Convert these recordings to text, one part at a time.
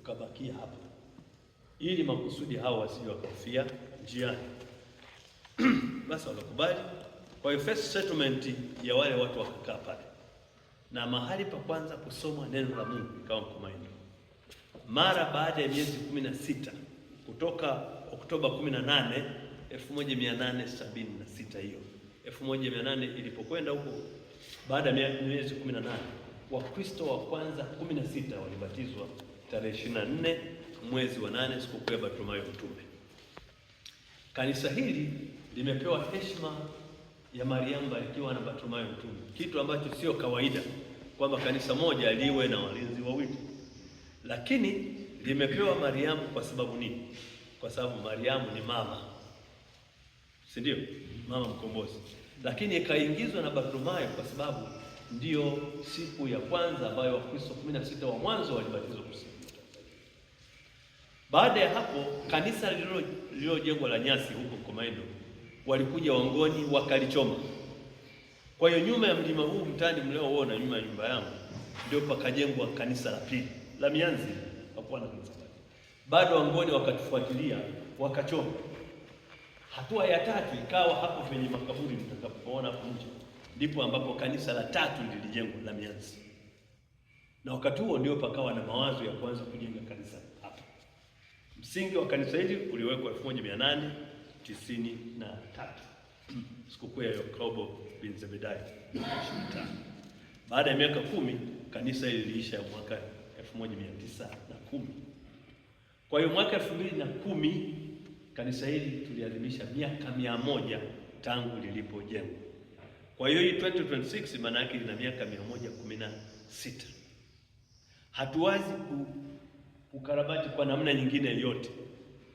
tukabakia hapa, ili makusudi hao wasije wakafia njiani. Basi wakakubali. Kwa hiyo first settlement ya wale watu wakakaa pale, na mahali pa kwanza kusoma neno la Mungu ikawa Mkomaini. Mara baada ya miezi 16 kutoka Oktoba 18, 1876 hiyo 1800 ilipokwenda huko, baada ya miezi 18 Wakristo wa kwanza 16 walibatizwa tarehe 24 mwezi wa 8, sikukuu ya Bartimayo Mtume. Kanisa hili limepewa heshima ya Mariamu Barikiwa na Bartimayo Mtume, kitu ambacho sio kawaida kwamba kanisa moja liwe na walinzi wawili. Lakini limepewa Mariamu kwa sababu nini? Kwa sababu Mariamu ni mama, si ndio? Mama mkombozi. Lakini ikaingizwa na Bartimayo kwa sababu ndio siku ya kwanza ambayo Wakristo 16 wa mwanzo walibatizwa kusini. Baada ya hapo kanisa lililojengwa la nyasi huko Mkomaini, walikuja Wangoni wakalichoma. Kwa hiyo nyuma ya mlima huu mtani mlioona nyuma ya nyumba yangu ndio pakajengwa kanisa la pili la mianzi. Hakuwa na kanisa bado. Wangoni wakatufuatilia wakachoma. Hatua ya tatu ikawa hapo penye makaburi mtakapoona hapo nje, ndipo ambapo kanisa la tatu lilijengwa la mianzi, na wakati huo ndio pakawa na mawazo ya kwanza kujenga kanisa hapa. Msingi wa kanisa hili uliwekwa 1893 sikukuu ya Yakobo bin Zebedayo 25. Baada ya miaka 10 kanisa hili liliisha mwaka 1910. Kwa hiyo mwaka 2010 kanisa hili tuliadhimisha miaka 100 tangu lilipojengwa. Kwa hiyo hii 2026 maana yake ina miaka 116. Hatuwazi kukarabati kwa namna nyingine yote,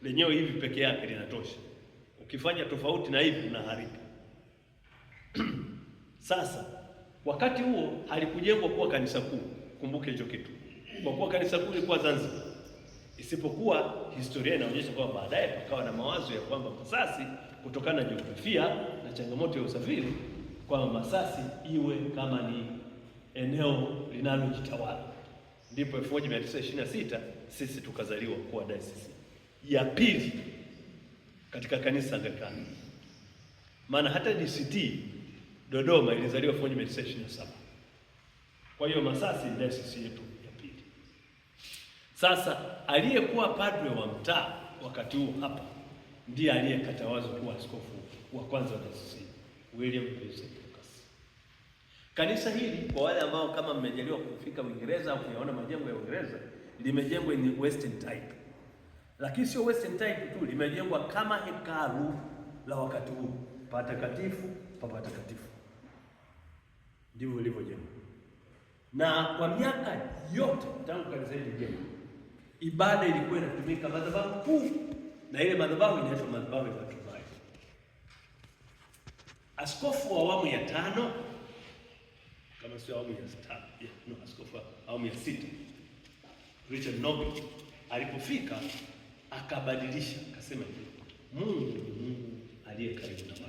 lenyewe hivi peke yake linatosha. Ukifanya tofauti na hivi unaharibu. Sasa wakati huo halikujengwa kuwa kanisa kuu, kumbuke hicho kitu, kwa kuwa kanisa kuu lilikuwa Zanzibar. Isipokuwa historia inaonyesha kwamba baadaye pakawa na mawazo ya kwamba Masasi, kutokana na jiografia na changamoto ya usafiri, kwamba Masasi iwe kama ni eneo linalojitawala. Ndipo 1926 sisi tukazaliwa kuwa dayosisi ya pili katika kanisa Anglikana. Maana hata DCT Dodoma ilizaliwa 1927. Kwa hiyo Masasi ni dayosisi yetu ya pili. Sasa aliyekuwa padre wa mtaa wakati huo hapa ndiye aliyekata wazo kuwa askofu wa kwanza wa dayosisi, William Lucas. Kanisa hili kwa wale ambao kama mmejaliwa kufika Uingereza au kuyaona majengo ya Uingereza, limejengwa ni western type. Lakini sio western type tu, limejengwa kama hekalu la wakati huu, patakatifu pa patakatifu. Ndivyo lilivyojengwa. Na kwa miaka yote tangu kanisa hili lijengwa, ibada ilikuwa inatumika madhabahu kuu, na ile madhabahu inaitwa madhabahu ya Bartimayo. Askofu wa awamu ya 5, kama sio awamu ya 6, askofu wa awamu ya 6 Richard Noble alipofika akabadilisha, akasema hivi: Mungu ni Mungu aliye karibu na watu,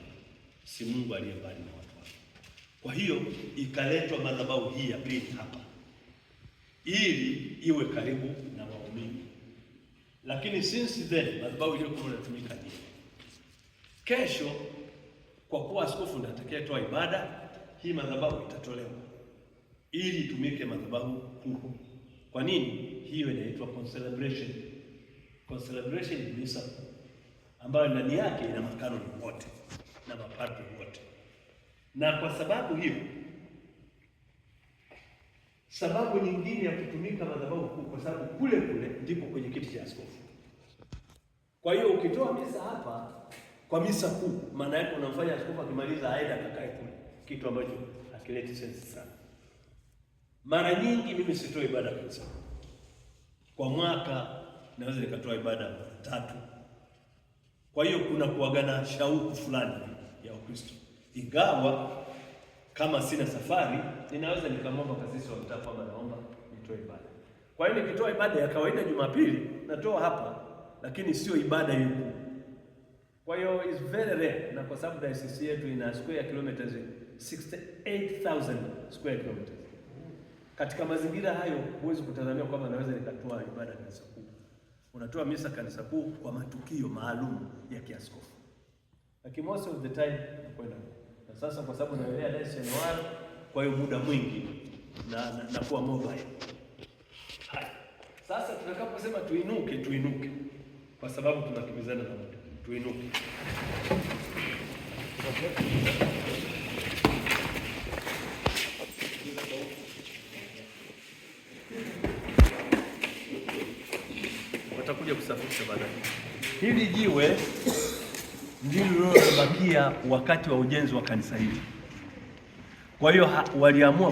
si Mungu aliye mbali na watu wake. Kwa hiyo ikaletwa madhabahu hii ya pili hapa ili iwe karibu na waumini. Lakini since then madhabahu iliyokuwa inatumika ni kesho, kwa kuwa askofu ndiye atakayetoa ibada, hii madhabahu itatolewa ili itumike madhabahu kuu. Kwa nini? Hiyo inaitwa concelebration. Concelebration ni misa ambayo ndani yake ina makanoni wote na mapadri wote. Na kwa sababu hiyo, sababu nyingine ya kutumika madhabahu kuu, kwa sababu kule ndipo kwenye kiti cha askofu. Kwa hiyo ukitoa misa hapa kwa misa kuu, maana yake unamfanya askofu akimaliza aende akakae kule, kitu ambacho hakileti sensi sana. Mara nyingi mimi sitoi ibada kabisa. Kwa mwaka naweza nikatoa ibada 3. Kwa hiyo kuna kuagana shauku fulani ya Ukristo. Ingawa kama sina safari, ninaweza nikamwomba kasisi wa mtaa kwamba naomba nitoe ibada. Kwa hiyo nikitoa ibada ya kawaida Jumapili natoa hapa, lakini sio ibada hiyo. Kwa hiyo is very rare, na kwa sababu dayosisi yetu ina square kilometers 68,000 square kilometers. Katika mazingira hayo huwezi kutazamia kwamba naweza nikatoa ibada kanisa kuu. Unatoa misa kanisa kuu kwa matukio maalum ya kiaskofu, lakini most of the time nakwenda. Na sasa kwa sababu naelea Dar es Salaam, kwa hiyo muda mwingi na kuwa mobile. Hai. Sasa tutakaposema tuinuke kwa sababu tunakimbizana na muda. Tuinuke. Watakuja kusafisha baadaye. Hili jiwe ndilo lilobakia wakati wa ujenzi wa kanisa hili. Kwa hiyo waliamua